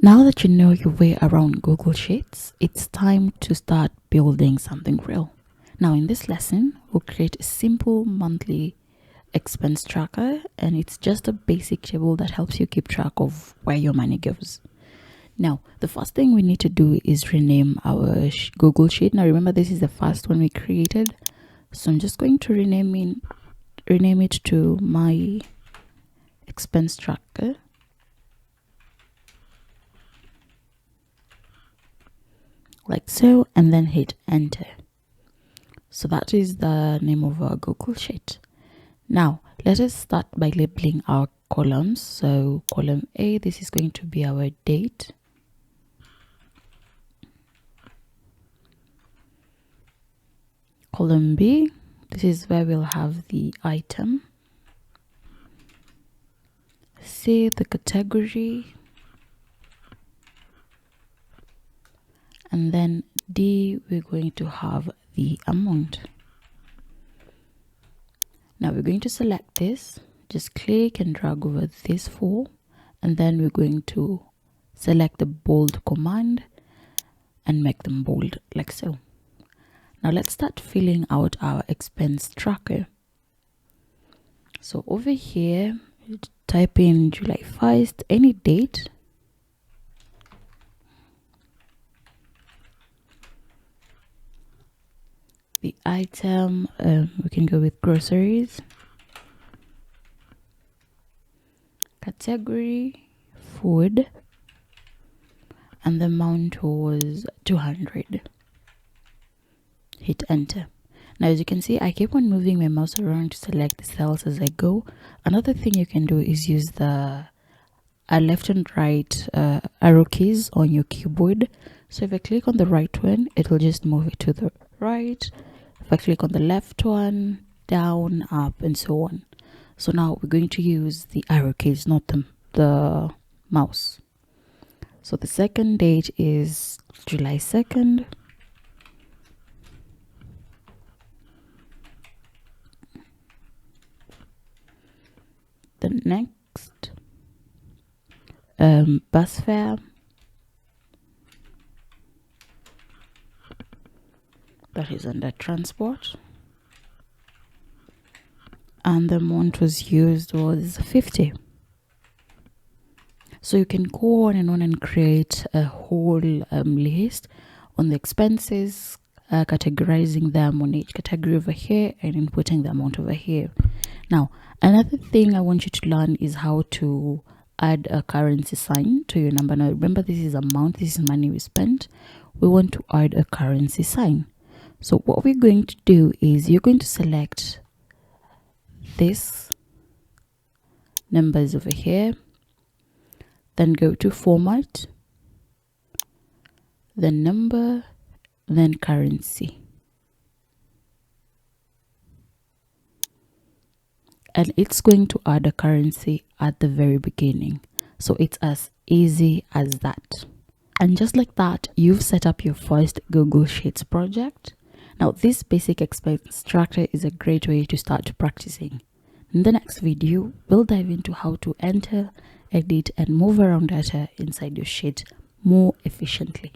Now that you know your way around Google Sheets, it's time to start building something real. Now in this lesson, we'll create a simple monthly expense tracker, and it's just a basic table that helps you keep track of where your money goes. Now, the first thing we need to do is rename our Google Sheet. Now remember, this is the first one we created, so I'm just going to rename it to my expense tracker. Like so, and then hit enter. So that is the name of our Google Sheet. Now let us start by labeling our columns. So column A, this is going to be our date. Column B, this is where we'll have the item. C, the category. And then D, we're going to have the amount. Now we're going to select this, just click and drag over these four, and then we're going to select the bold command and make them bold like so. Now let's start filling out our expense tracker. So over here, type in July 1st, any date. The item, we can go with groceries. Category, food. And the amount was 200. Hit enter. Now as you can see, I keep on moving my mouse around to select the cells as I go. Another thing you can do is use the left and right arrow keys on your keyboard. So if I click on the right one, it will just move it to the right. If I click on the left one, down, up, and so on. So now we're going to use the arrow keys, not the mouse. So the second date is July 2nd. The next, bus fare. That is under transport. And the amount was used was 50. So you can go on and create a whole list on the expenses, categorizing them on each category over here and inputting the amount over here. Now, another thing I want you to learn is how to add a currency sign to your number. Now remember, this is amount, this is money we spent. We want to add a currency sign. So what we're going to do is you're going to select this numbers over here, then go to format, then number, then currency. And it's going to add a currency at the very beginning. So it's as easy as that. And just like that, you've set up your first Google Sheets project. Now this basic expense tracker is a great way to start practicing. In the next video, we'll dive into how to enter, edit, and move around data inside your sheet more efficiently.